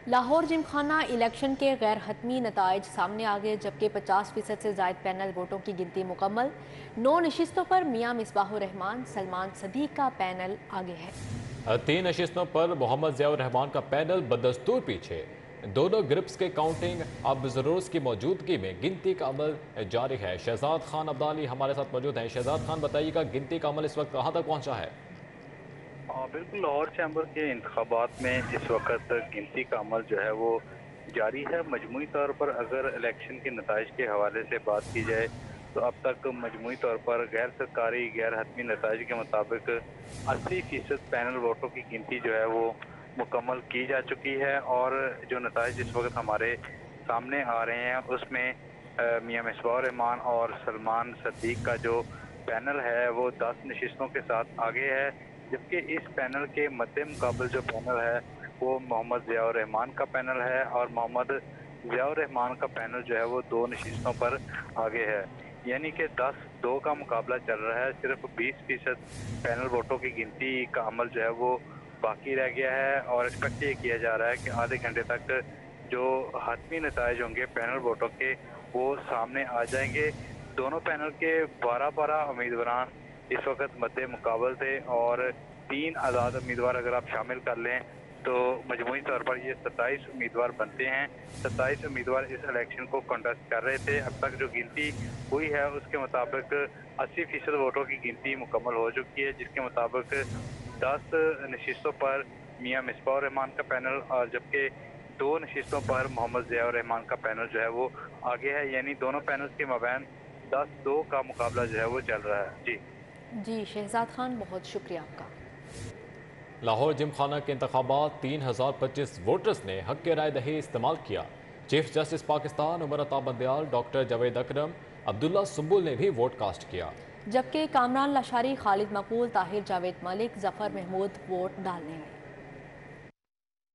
Lahore Gymkhana election के गैर हतमी नताइज सामने आ गए, जबकि 50% से जायद पैनल वोटों की गिनती मुकम्मल। 9 नशिस्तों पर मियां मिसबाहुर रहमान, सलमान सदीक का पैनल आगे है। 3 नशिस्तों पर मोहम्मद ज़ियाउर रहमान का पैनल बदस्तूर पीछे। दोनों ग्रुप्स के काउंटिंग अब ज़रूरत की मौजूदगी में गिनती का अमल जारी है। शहजाद खान अब्दाली हमारे साथ मौजूद हैं। शहजाद खान, बताइएगा गिनती का अमल इस वक्त कहाँ तक पहुँचा है? बिल्कुल, लाहौर चैम्बर के इंतखाबात में इस वक्त गिनती का अमल जो है वो जारी है। मजमूई तौर पर अगर इलेक्शन के नताइज के हवाले से बात की जाए तो अब तक मजमूई तौर पर गैर सरकारी गैर हतमी नताइज के मुताबिक 80% पैनल वोटों की गिनती जो है वो मुकम्मल की जा चुकी है। और जो नताइज इस वक्त हमारे सामने आ रहे हैं उसमें मियां मिसबाहुर रहमान और सलमान सदीक का जो पैनल है वो 10 नशिस्तों के साथ आगे है, जबकि इस पैनल के मद्दे मुकाबल जो पैनल है वो मोहम्मद ज़ियाउर रहमान का पैनल है। और मोहम्मद ज़ियाउर रहमान का पैनल जो है वो 2 नशिस्तों पर आगे है, यानी कि 10-2 का मुकाबला चल रहा है। सिर्फ 20% पैनल वोटों की गिनती का अमल जो है वो बाकी रह गया है और एक्सपेक्ट ये किया जा रहा है कि आधे घंटे तक जो हतमी नताइज होंगे पैनल वोटों के वो सामने आ जाएंगे। दोनों पैनल के 12-12 उम्मीदवार इस वक्त मद्दे मुकाबल थे और 3 आज़ाद उम्मीदवार अगर आप शामिल कर लें तो मजमूई तौर पर ये 27 उम्मीदवार बनते हैं। 27 उम्मीदवार इस इलेक्शन को कंटेस्ट कर रहे थे। अब तक जो गिनती हुई है उसके मुताबिक 80% वोटों की गिनती मुकम्मल हो चुकी है, जिसके मुताबिक 10 नशिस्तों पर मियां मिसबाहुर रहमान का पैनल और जबकि 2 नशिस्तों पर मोहम्मद ज़ियाउर रहमान का पैनल जो है वो आगे है, यानी दोनों पैनल्स के मबैन 10-2 का मुकाबला जो है वो चल रहा है। जी जी शहजाद खान, बहुत शुक्रिया आपका। लाहौर जिमखाना के इंतखाबात 3025 वोटर्स ने हक के राय दही इस्तेमाल किया। Chief justice Pakistan Umar Ata Bandial, doctor Javed अकरम, अब्दुल्ला सुंबुल ने भी वोट कास्ट किया, जबकि कामरान लाशारी, खालिद मकबूल, ताहिर जावेद मलिक, जफर महमूद वोट डालने आए।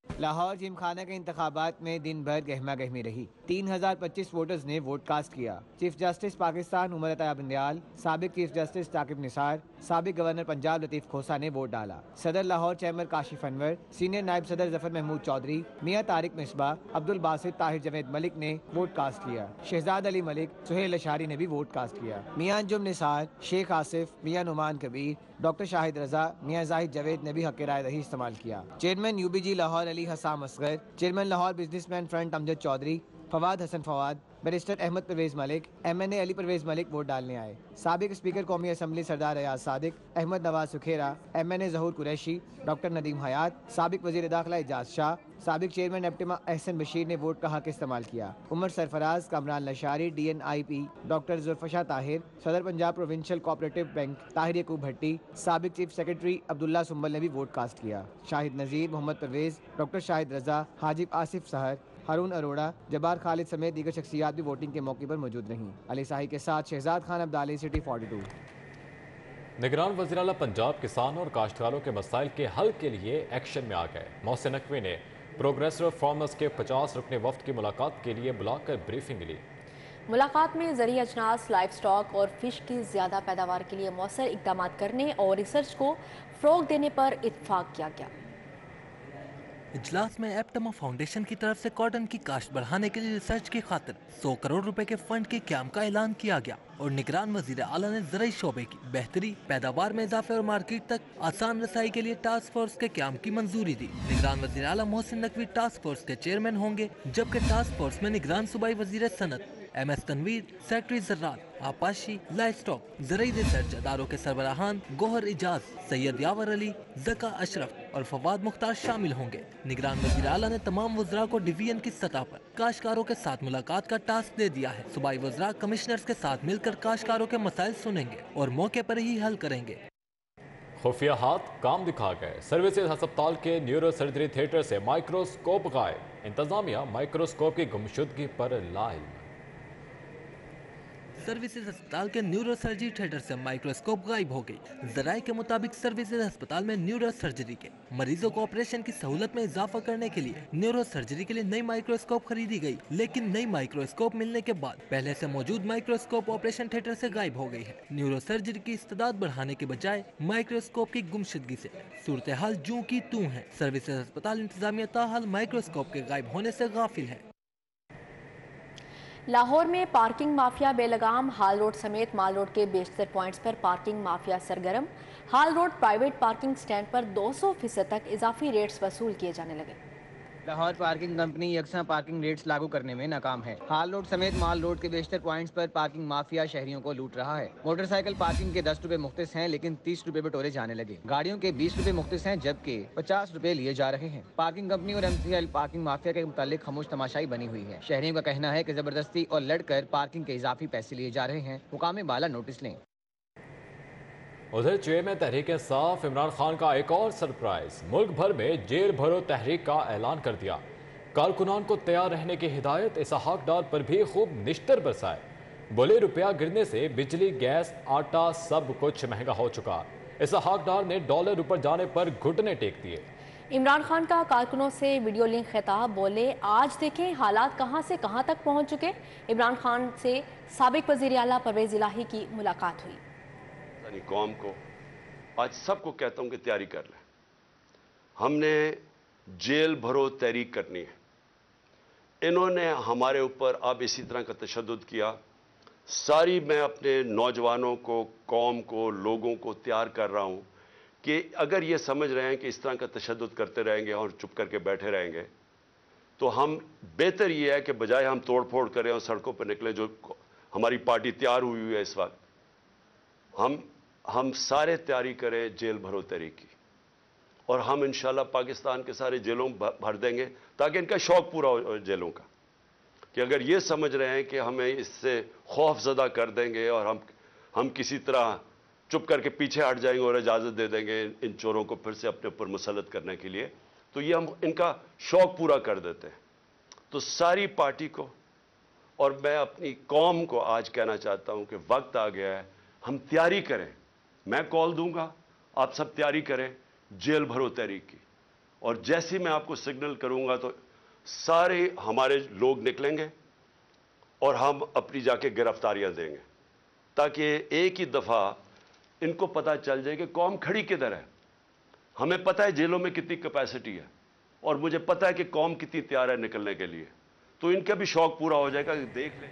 लाहौर जिमखाना के इंतखाबात में दिन भर गहमा गहमी रही। 3025 वोटर्स ने वोट कास्ट किया। चीफ जस्टिस पाकिस्तान उमर अता बंदयाल, साबिक चीफ जस्टिस ताकिब निसार, साबिक गवर्नर पंजाब लतीफ खोसा ने वोट डाला। सदर लाहौर चैम्बर काशिफ अनवर, सीनियर नायब सदर जफर महमूद चौधरी, मियां तारिक मिसबा, अब्दुल बासित, ताहिर जावेद मलिक ने वोट कास्ट किया। शहजाद अली मलिक, सुहेल अशारी ने भी वोट कास्ट किया। मियां अंजुम निसार, शेख आसिफ, मियां नुमान कबीर, डॉक्टर शाहिद रजा, मियां जाहिद जवेद ने भी हक राय दही इस्तेमाल किया। Chairman UBG Lahore Ali Hassam Asghar, chairman Lahore businessman front Amjad Chaudhry, Fawad Hassan Fawad, barrister Ahmad Pervaiz Malik, MNA Ali Pervaiz Malik vote डालने आए। साबिक स्पीकर कौमी assembly Sardar Ayaz Sadiq, Ahmad Nawaz Sukhera, MNA Zahoor Qureshi, doctor Nadeem Hayat, साबिक वजीर दाखिला एजाज शाह, साबिक चेयरमैन एप्टिमा एहसन बशीर ने वोट का हक इस्तेमाल किया। उमर सरफराज, कामरान लशारी, DNIP, डॉक्टर जुल्फशा ताहिर, सदर Punjab provincial cooperative bank Tahir Yaqub Bhatti, साबिक चीफ सेक्रेटरी अब्दुल्ला सुंबल ने भी वोट कास्ट किया। शाहिद नज़ीर, मोहम्मद परवेज, डॉक्टर शाहिद रजा, हाजिब आसिफ सहर, हारून अरोड़ा, जबार खालिद समेत दीगर शख्सियात भी वोटिंग के मौके पर मौजूद रहीं। अली साही के साथ शहजाद खान अब्दाली, सिटी 42। निगरान वज़ीर आला पंजाब किसानों और काश्तकारों के मसाइल के हल के लिए एक्शन में आ गए। मोहसिन नकवी ने प्रोग्रेसिव फार्मर्स के 50 रुकने वफ्द की मुलाकात के लिए बुलाकर ब्रीफिंग ली। मुलाकात में ज़रूरी अजनास, लाइफ स्टॉक और फिश की ज़्यादा पैदावार के लिए मौसर इकदाम करने और रिसर्च को फ़रोग देने पर इत्तफाक किया गया। इजलास में एप्टमा फाउंडेशन की तरफ से कॉटन की काश्त बढ़ाने के लिए रिसर्च की खातिर 100 करोड़ रुपए के फंड के क्याम का ऐलान किया गया और निगरान वजीर आला ने ज़राई शोबे की बेहतरी, पैदावार में इजाफे और मार्केट तक आसान रसाई के लिए टास्क फोर्स के क्याम की मंजूरी दी। निगरान वजीर आला मोहसिन नकवी टास्क फोर्स के चेयरमैन होंगे, जबकि टास्क फोर्स में निगरान सूबाई वजीर सनत MS तनवीर, सेक्रेटरी ज़राअत, आपाशी, लाइफ स्टॉक, ज़राई रिसर्च अदारों के सरबराहान गोहर इजाज, सैयद यावर अली, ज़का अशरफ और फवाद मुख्तार शामिल होंगे। निगरान वज़ीर आला ने तमाम वज़रा को डिवीजन की सतह पर काश्तकारों के साथ मुलाकात का टास्क दे दिया है। सूबाई वज़रा कमिश्नर्स के साथ मिलकर काश्तकारों के मसाइल सुनेंगे और मौके पर ही हल करेंगे। खुफिया हाथ काम दिखा गए। सर्विसेज हस्पताल के न्यूरो सर्जरी थिएटर से माइक्रोस्कोप गायब। इंतजामिया माइक्रोस्कोप की गुमशुदगी पर लाइल। सर्विसेज अस्पताल के न्यूरो सर्जरी थिएटर से माइक्रोस्कोप गायब हो गई। जराये के मुताबिक सर्विसेज अस्पताल में न्यूरो सर्जरी के मरीजों को ऑपरेशन की सहूलत में इजाफा करने के लिए न्यूरो सर्जरी के लिए नई माइक्रोस्कोप खरीदी गई, लेकिन नई माइक्रोस्कोप मिलने के बाद पहले से मौजूद माइक्रोस्कोप ऑपरेशन थिएटर से गायब हो गई है। न्यूरो सर्जरी की इस्तेदाद बढ़ाने के बजाय माइक्रोस्कोप की गुमशुदगी से सूरत हाल जूं की तूं है। सर्विसेज अस्पताल इंतजामिया ताहाल माइक्रोस्कोप के गायब होने से गाफिल है। लाहौर में पार्किंग माफिया बेलगाम, हाल रोड समेत माल रोड के बेशतर पॉइंट्स पर पार्किंग माफिया सरगर्म। Hall Road private parking stand पर 200% तक इजाफी रेट्स वसूल किए जाने लगे। लाहौर पार्किंग कंपनी यकसा पार्किंग रेट्स लागू करने में नाकाम है। हाल रोड समेत माल रोड के बेशतर पॉइंट्स पर पार्किंग माफिया शहरियों को लूट रहा है। मोटरसाइकिल पार्किंग के 10 रुपए मुख्तिस हैं, लेकिन 30 रुपए बटोरे जाने लगे। गाड़ियों के 20 रुपए मुख्तिस हैं, जबकि 50 रुपए लिए जा रहे हैं। पार्किंग कंपनी और MCL पार्किंग माफिया के मुतालिक खामोश तमाशाई बनी हुई है। शहरियों का कहना है कि जबरदस्ती और लड़कर पार्किंग के इजाफी पैसे लिए जा रहे हैं। हुकाम बाला नोटिस लें। उधर चे में तहरीक इंसाफ इमरान खान का एक और सरप्राइज, मुल्क भर में जेल भरो तहरीक का ऐलान कर दिया। कारकुनान को तैयार रहने की हिदायत, इसहाक डार पर भी खूब निश्तर बरसाए। बोले रुपया गिरने से बिजली, गैस, आटा सब कुछ महंगा हो चुका। इसहाक डार ने डॉलर ऊपर जाने पर घुटने टेक दिए। इमरान खान का कारकुनों से वीडियो लिंक खिताब, बोले आज देखें हालात कहां से कहां तक पहुंच चुके। इमरान खान से साबिक वजीर आला परवेज इलाही की मुलाकात हुई। कौम को आज सबको कहता हूं कि तैयारी कर लें। हमने जेल भरो तहरीक करनी है। इन्होंने हमारे ऊपर अब इसी तरह का तशद्दुद किया। सारी मैं अपने नौजवानों को, कौम को, लोगों को तैयार कर रहा हूं कि अगर ये समझ रहे हैं कि इस तरह का तशद्दुद करते रहेंगे और चुप करके बैठे रहेंगे, तो हम बेहतर ये है कि बजाय हम तोड़ फोड़ करें और सड़कों पर निकले, जो हमारी पार्टी तैयार हुई है इस वक्त, हम सारे तैयारी करें जेल भरो तहरीक की, और हम इंशाल्लाह पाकिस्तान के सारे जेलों भर देंगे ताकि इनका शौक पूरा हो जेलों का, कि अगर ये समझ रहे हैं कि हमें इससे खौफजदा कर देंगे और हम किसी तरह चुप करके पीछे हट जाएंगे और इजाज़त दे देंगे इन चोरों को फिर से अपने ऊपर मुसल्लत करने के लिए, तो ये हम इनका शौक पूरा कर देते हैं। तो सारी पार्टी को और मैं अपनी कौम को आज कहना चाहता हूं कि वक्त आ गया है, हम तैयारी करें। मैं कॉल दूंगा, आप सब तैयारी करें जेल भरो तहरीक की, और जैसे मैं आपको सिग्नल करूंगा तो सारे हमारे लोग निकलेंगे और हम अपनी जाके गिरफ्तारियां देंगे, ताकि एक ही दफ़ा इनको पता चल जाए कि कौम खड़ी किधर है। हमें पता है जेलों में कितनी कैपेसिटी है, और मुझे पता है कि कौम कितनी तैयार है निकलने के लिए, तो इनका भी शौक पूरा हो जाएगा। देख लें।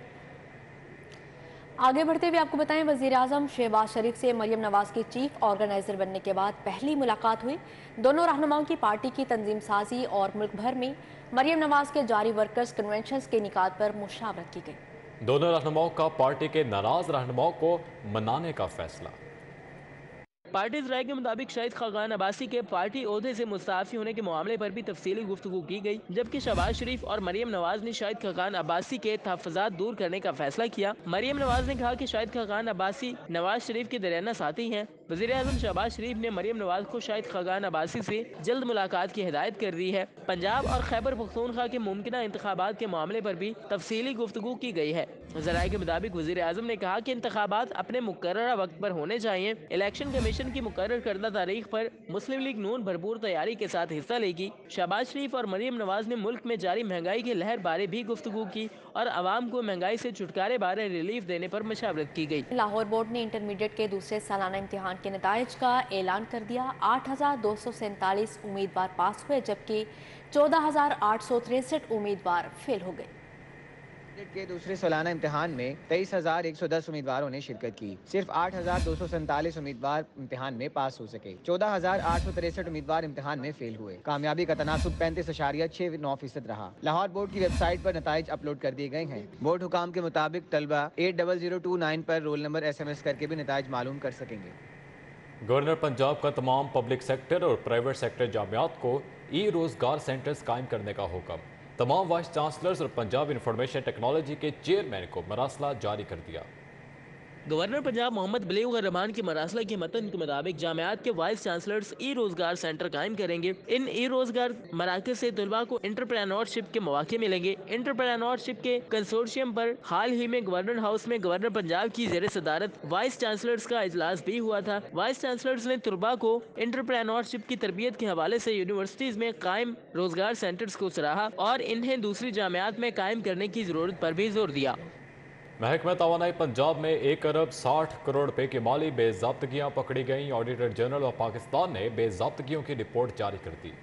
आगे बढ़ते हुए आपको बताएं, वजीर आजम शहबाज शरीफ से मरियम नवाज की चीफ ऑर्गेनाइजर बनने के बाद पहली मुलाकात हुई। दोनों रहनुमाओं की पार्टी की तंजीम साजी और मुल्क भर में मरियम नवाज के जारी वर्कर्स कन्वेंशन के निकात पर मुशावरत की गई। दोनों रहनुमाओं का पार्टी के नाराज रहनुमाओं को मनाने का फैसला। पार्टी राय के मुताबिक शाहिद खाकान अब्बासी के पार्टी ओहदे से मुस्ताफी होने के मामले पर भी तफसीली गुफ्तगू की गई, जबकि शहबाज शरीफ और मरियम नवाज ने शाहिद खाकान अब्बासी के तहफ़्फ़ुज़ात दूर करने का फैसला किया। मरियम नवाज ने कहा कि शाहिद खाकान अब्बासी नवाज शरीफ के दरियाना साथी हैं। वज़ीर आज़म शहबाज शरीफ ने मरियम नवाज को शाहिद खाकान अब्बासी से जल्द मुलाकात की हिदायत कर दी है। पंजाब और खैबर पख्तूनख्वा के मुमकिन इंतखाबात के मामले पर भी तफसीली गुफ्तगू की गई है। ज़राए के मुताबिक वज़ीर आज़म ने कहा कि इंतखाबात अपने मुकर्ररा वक्त पर होने चाहिए। इलेक्शन कमीशन की मुकर्रर करदा तारीख पर मुस्लिम लीग नून भरपूर तैयारी के साथ हिस्सा लेगी। शहबाज शरीफ और मरियम नवाज ने मुल्क में जारी महंगाई की लहर बारे भी गुफ्तगू की और आवाम को महंगाई से छुटकारे बारे रिलीफ देने पर मशावरत की गई। लाहौर बोर्ड ने इंटरमीडिएट के दूसरे सालाना इम्तिहान के नताइज का ऐलान कर दिया। 8,247 उम्मीदवार पास हुए, जबकि 14,863 उम्मीदवार फेल हो गए। के दूसरे सालाना इम्तिहान में 23,110 उम्मीदवारों ने शिरकत की। सिर्फ 8,247 उम्मीदवार इम्तिहान में पास हो सके। 14,863 उम्मीदवार इम्तिहान में फेल हुए। कामयाबी का तनासुब 35.69% रहा। लाहौर बोर्ड की वेबसाइट पर नताइज अपलोड कर दिए गए हैं। बोर्ड हुकाम के मुताबिक तलबा 80029 पर रोल नंबर SMS करके भी नताइज मालूम कर सकेंगे। गवर्नर पंजाब का तमाम पब्लिक सेक्टर और प्राइवेट सेक्टर जामियात को रोजगार सेंटर्स कायम करने का हुक्म। तमाम वाइस चांसलर्स और पंजाब इंफॉर्मेशन टेक्नोलॉजी के चेयरमैन को मरासला जारी कर दिया। गवर्नर पंजाब मोहम्मद बलीग रहमान की मरासला के मतन के मुताबिक जामियात के वाइस चांसलर्स ई रोजगार सेंटर कायम करेंगे। इन ई रोजगार मराकज से तलबा को एंटरप्रेन्योरशिप के मौके मिलेंगे। एंटरप्रेन्योरशिप के कंसोर्शियम पर हाल ही में गवर्नर हाउस में गवर्नर पंजाब की जेर सदारत वाइस चांसलर्स का इजलास भी हुआ था। वाइस चांसलर्स ने तलबा को एंटरप्रेन्योरशिप की तरबियत के हवाले से यूनिवर्सिटीज में कायम रोजगार सेंटर्स को सराहा और इन्हें दूसरी जामियात में कायम करने की जरूरत पर भी जोर दिया। महकमा तवानाई पंजाब में 1 अरब 60 करोड़ रुपए की माली बेज़ाब्तगियां पकड़ी गईं। ऑडिटर जनरल ऑफ पाकिस्तान ने बेज़ाब्तगियों की रिपोर्ट जारी कर दी।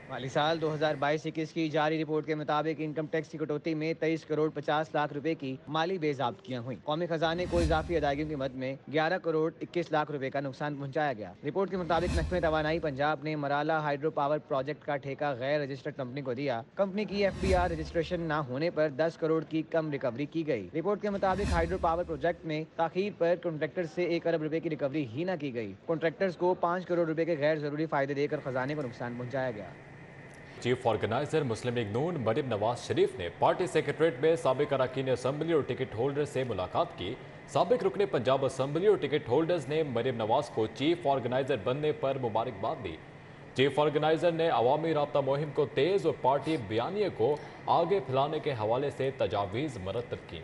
माली साल 2022-21 की जारी रिपोर्ट के मुताबिक इनकम टैक्स की कटौती में 23 करोड़ 50 लाख रुपए की माली बेज़ाब्तगियां हुई। कौमी खजाने को इजाफी अदायगियों की मद में 11 करोड़ 21 लाख रुपए का नुकसान पहुंचाया गया। रिपोर्ट के मुताबिक महकमे तवानाई पंजाब ने मराला हाइड्रो पावर प्रोजेक्ट का ठेका गैर रजिस्टर्ड कंपनी को दिया। कंपनी की FBR रजिस्ट्रेशन न होने पर 10 करोड़ की कम रिकवरी की गई। रिपोर्ट के मुताबिक हाइड्रो पावर प्रोजेक्ट में ताखीर पर कॉन्ट्रैक्टर से 1 अरब रुपए की रिकवरी ही न की गई। कॉन्ट्रैक्टर्स को 5 करोड़ रुपए के गैर जरूरी फायदे देकर खजाने को नुकसान पहुंचाया गया। चीफ ऑर्गेनाइजर मुस्लिम लीग नून मरीम नवाज शरीफ ने पार्टी सेक्रेटरीट में साबिक अरकान असम्बली और टिकट होल्डर से मुलाकात की। साबिक रुकने पंजाब असम्बली और टिकट होल्डर्स ने मरीम नवाज को चीफ ऑर्गेनाइजर बनने पर मुबारकबाद दी। चीफ ऑर्गेनाइजर ने अवामी राब्ता मुहिम को तेज और पार्टी बयानिए को आगे फैलाने के हवाले से तजावीज़ मरतब की।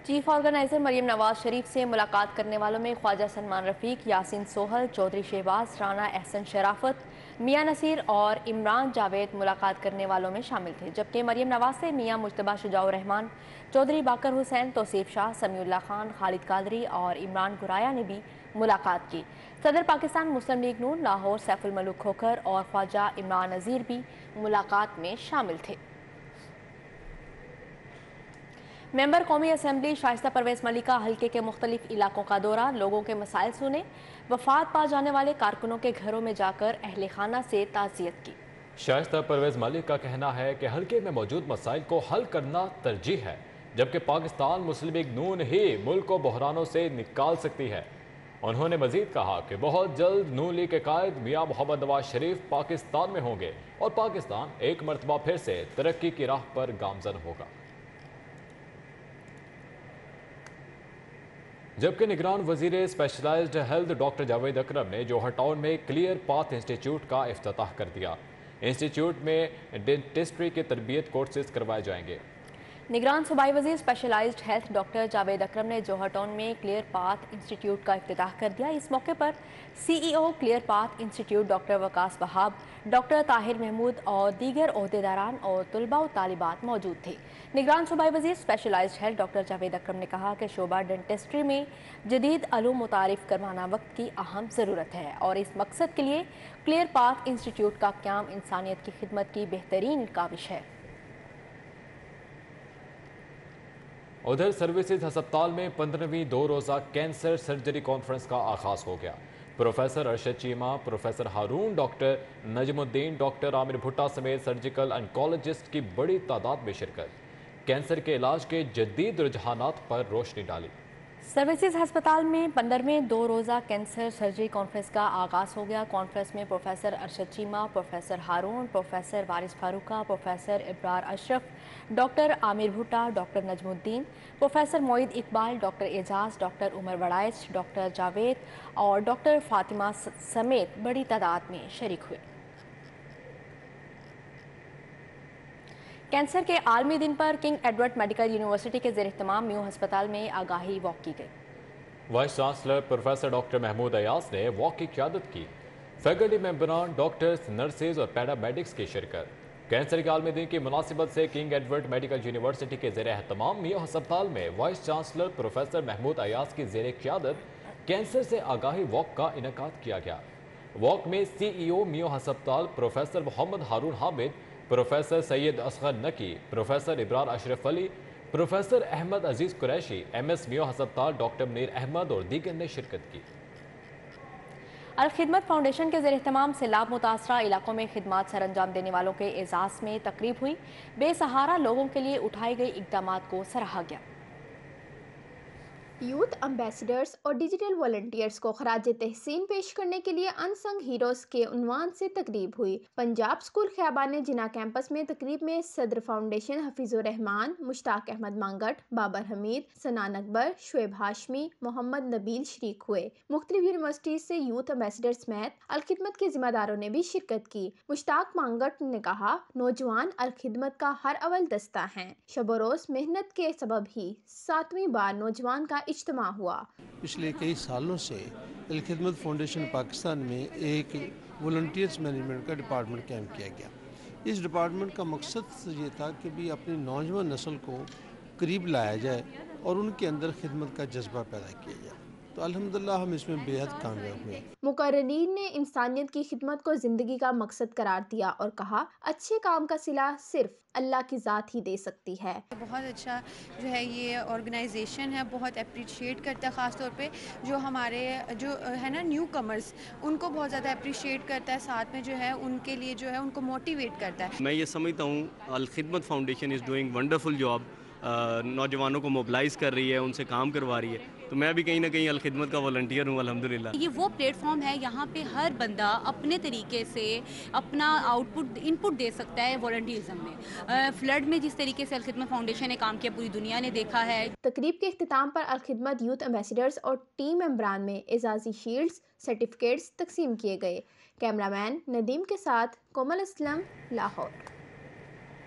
चीफ ऑर्गेनाइजर मरीम नवाज शरीफ से मुलाकात करने वालों में ख्वाजा सलमान रफीक, यासीन सोहल, चौधरी शहबाज, राना एहसन शराफत, मियां नसीर और इमरान जावेद मुलाकात करने वालों में शामिल थे। जबकि मरीम नवाज से मियां मुज्तबा शुजाउर रहमान, चौधरी बाकर हुसैन, तौसीफ शाह, समीउल्लाह खान, खालिद कादरी और इमरान गुराया ने भी मुलाकात की। सदर पाकिस्तान मुस्लिम लीग नून लाहौर सैफुल मलूक खोखर और ख्वाजा इमरान नज़ीर भी मुलाकात में शामिल थे। मेंबर कौमी असम्बली शाइस्ता परवेज मलिका हल्के के मुख्तलिफ इलाकों का दौरा, लोगों के मसाइल सुने, वफात पा जाने वाले कारकुनों के घरों में जाकर अहले खाना से ताज़ियत की। शाइस्ता परवेज मलिक का कहना है कि हल्के में मौजूद मसाइल को हल करना तरजीह है, जबकि पाकिस्तान मुस्लिम लीग नून ही मुल्क को बहरानों से निकाल सकती है। उन्होंने मजीद कहा कि बहुत जल्द नून लीग के कायद मियां मोहम्मद नवाज शरीफ पाकिस्तान में होंगे और पाकिस्तान एक मरतबा फिर से तरक्की की राह पर गामजन होगा। जबकि निगरान वजीर specialised health doctor Javed Akram ने जोहर टाउन में क्लियर पाथ इंस्टीट्यूट का इफ्तिताह कर दिया। इंस्टीट्यूट में डेंटिस्ट्री के तरबियत कोर्सेज करवाए जाएंगे। निगरान सूबाई वजीर specialised health doctor Javed Akram ने जोहर टाउन में क्लियर पाथ इंस्टीट्यूट का इफ्तिताह कर दिया। इस मौके पर CEO clear path institute doctor Waqas Wahab, doctor Tahir Mahmood और दीगर ओहदेदारान और तलबा व तालिबात मौजूद थे। निगरान सूबाई वजीर specialised health doctor Javed Akram ने कहा कि शोबा डेंटिस्ट्री में जदीद अलूम मुतारिफ करवाना वक्त की अहम ज़रूरत है और इस मकसद के लिए क्लियर पाथ इंस्टीट्यूट का क़याम इंसानियत की खिदमत की बेहतरीन काविश है। उधर सर्विसेज हस्पताल में 15वीं 2 रोज़ा कैंसर सर्जरी कॉन्फ्रेंस का आगाज़ हो गया। प्रोफेसर अरशद चीमा, प्रोफेसर हारून, डॉक्टर नजमुद्दीन, डॉक्टर आमिर भुट्टा समेत सर्जिकल ऑन्कोलॉजिस्ट की बड़ी तादाद में शिरकत। कैंसर के इलाज के जदीद रुझानात पर रोशनी डाली। सर्विसेज अस्पताल में 15वें 2 रोज़ा कैंसर सर्जरी कॉन्फ्रेंस का आगाज़ हो गया। कॉन्फ्रेंस में professor Arshad Cheema, professor Haroon, professor Waris Farooqa, professor Ibrar Ashraf, doctor Amir Bhutta, doctor Najmuddin, professor Moeed Iqbal, doctor Ejaz, doctor Umar Waraich, doctor Javed और डॉक्टर फातिमा समेत बड़ी तादाद में शरीक हुए। कैंसर के आलमी दिन पर किंग एडवर्ड मेडिकल यूनिवर्सिटी के ज़ेर इत्तमाम म्यू अस्पताल में आगाही वॉक की गई। Vice chancellor professor doctor Mahmood Ayaz ने वॉक की क़यादत की। फैकल्टी मेंबरान, डॉक्टर्स, नर्सेज और पैरामेडिक्स की शिरकत। कैंसर के आलमी दिन की मुनासिबत से किंग एडवर्ड मेडिकल यूनिवर्सिटी के ज़ेर एहतमाम म्यू अस्पताल में vice chancellor professor Mahmood Ayaz की ज़ेर क़यादत कैंसर से आगाही वॉक का इनेकाद किया गया। वॉक में CEO म्यू अस्पताल प्रोफेसर मोहम्मद हारून हामिद, प्रोफेसर सैयद असगर नकी, प्रोफेसर इब्रार अशरफ अली, प्रोफेसर अहमद अजीज़ कुरैशी, MS म्यू अस्पताल डॉक्टर मुनीर अहमद और दीगर ने शिरकत की। अल खिदमत फाउंडेशन के ज़ेर इत्तमाम सैलाब मुतासरा इलाकों में खिदमात सर अंजाम देने वालों के एजाज़ में तकरीब हुई। बेसहारा लोगों के लिए उठाए गए इक़दामात को सराहा गया। یوتھ امبیسڈرز اور ڈیجیٹل والنٹیئرز کو خراج تحسین پیش کرنے کے لیے انسنگ ہیروز کے عنوان سے تقریب ہوئی۔ پنجاب اسکول خیابان جناح کیمپس میں تقریب میں صدر فاؤنڈیشن حفیظ الرحمان، مشتاق احمد مانگٹ، بابر حمید، سنان اکبر، شعیب ہاشمی، محمد نبیل شریک ہوئے۔ مختلف یونیورسٹیز سے یوتھ امبیسڈرز سمیت الخدمت کے ذمہ داروں نے بھی شرکت کی۔ مشتاق مانگٹ نے کہا، نوجوان الخدمت کا ہر اول دستہ ہیں۔ شب و روز محنت کے سبب ہی 7ویں بار نوجوان کا اجتماع ہوا۔ پچھلے کئی سالوں سے الخدمت فاؤنڈیشن پاکستان میں ایک والنٹیئرز مینجمنٹ کا ڈپارٹمنٹ قائم کیا گیا۔ اس ڈپارٹمنٹ کا مقصد یہ تھا کہ بھی اپنی نوجوان نسل کو قریب لایا جائے اور ان کے اندر خدمت کا جذبہ پیدا کیا جائے، تو الحمدللہ ہم اس میں بے حد کامیاب ہوئے۔ مقررین نے انسانیت کی خدمت کو زندگی کا مقصد قرار دیا اور کہا، اچھے کام کا صلہ صرف اللہ کی ذات ہی دے سکتی ہے۔ بہت اچھا جو ہے یہ آرگنائزیشن ہے، بہت اپریشیٹ کرتا ہے، خاص طور پہ جو ہمارے جو ہے نا نیو کمرز، ان کو بہت زیادہ اپریشیٹ کرتا ہے، ساتھ میں جو ہے ان کے لیے جو ہے ان کو موٹیویٹ کرتا ہے۔ میں یہ سمجھتا ہوں Alkhidmat foundation is doing wonderful job, نوجوانوں کو موبلائز کر رہی ہے، ان سے کام کروا رہی ہے، تو میں بھی کہیں نہ کہیں الخدمت کا والنٹیئر ہوں الحمدللہ۔ یہ وہ پلیٹ فارم ہے یہاں پہ ہر بندہ اپنے طریقے سے اپنا ان پٹ دے سکتا ہے والنٹیئرزم میں۔ فلڈ میں جس طریقے سے الخدمت فاؤنڈیشن نے کام کیا پوری دنیا نے دیکھا ہے۔ تقریب کے اختتام پر الخدمت یوتھ امبیسڈرز اور ٹیم ممبران میں اعزازی شیلڈز، سرٹیفکیٹس تقسیم کیے گئے۔ کیمرہ مین ندیم کے ساتھ کومل اسلم، لاہور۔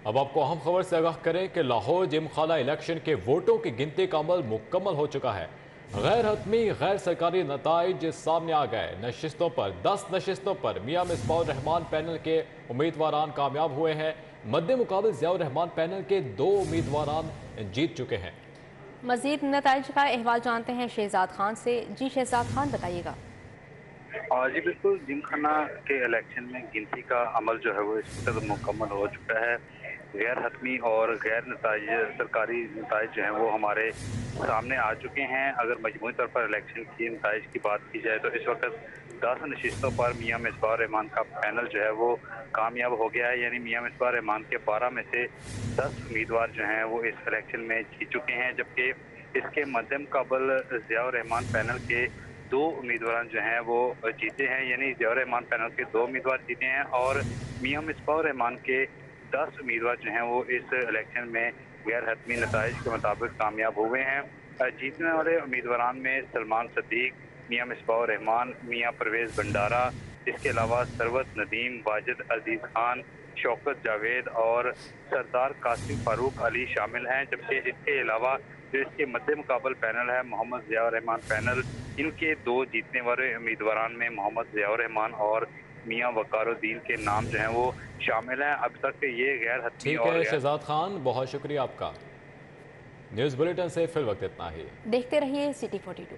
اب آپ کو اہم خبر سے آگاہ کریں کہ لاہور جم خانہ الیکشن کے ووٹوں کی گنتی کا عمل مکمل ہو چکا ہے۔ غیر حتمی غیر سرکاری نتائج سامنے آ گئے۔ نشستوں پر 10 نشستوں پر میاں مصباح الرحمان پینل کے امیدواران کامیاب ہوئے ہیں۔ مد مقابل ضیاء الرحمان پینل کے 2 امیدواران جیت چکے ہیں۔ مزید نتائج کا احوال جانتے ہیں شہزاد خان سے۔ جی شہزاد خان، بتائیے گا۔ جی بالکل، جم خانہ کے الیکشن میں گنتی کا عمل جو ہے وہ اس وقت مکمل ہو چکا ہے۔ غیر حتمی اور غیر سرکاری نتائج جو ہیں وہ ہمارے سامنے آ چکے ہیں۔ اگر مجموعی طور پر الیکشن کی نتائج کی بات کی جائے تو اس وقت 10 نشستوں پر میاں مصباح الرحمان کا پینل جو ہے وہ کامیاب ہو گیا ہے، یعنی میاں مصباح الرحمان کے 12 میں سے 10 امیدوار جو ہیں وہ اس الیکشن میں جیت چکے ہیں، جبکہ اس کے مد مقابل ضیاء الرحمان پینل کے 2 امیدوار جو ہیں وہ جیتے ہیں، یعنی ضیاء الرحمان پینل کے 2 امیدوار جیتے ہیں اور میاں مصباح الرحمان کے 10 امیدوار جو ہیں وہ اس الیکشن میں غیر حتمی نتائج کے مطابق کامیاب ہوئے ہیں۔ جیتنے والے امیدواران میں سلمان صدیق، میاں مصباح الرحمان، میاں پرویز بنڈارا، اس کے علاوہ ثروت ندیم، واجد عزیز خان، شوکت جاوید اور سردار قاسم فاروق علی شامل ہیں، جبکہ اس کے علاوہ جو اس کے مد مقابل پینل ہے محمد ضیاء الرحمان پینل، ان کے 2 جیتنے والے امیدواران میں محمد ضیاء الرحمان اور میاں وقار الدین کے نام جو ہیں وہ شامل ہیں۔ اب تک یہ غیر حتمی ٹھیک ہے شہزاد خان، بہت شکریہ آپ کا۔ نیوز بلیٹن سے فی الوقت اتنا ہی۔ دیکھتے رہیے City 42۔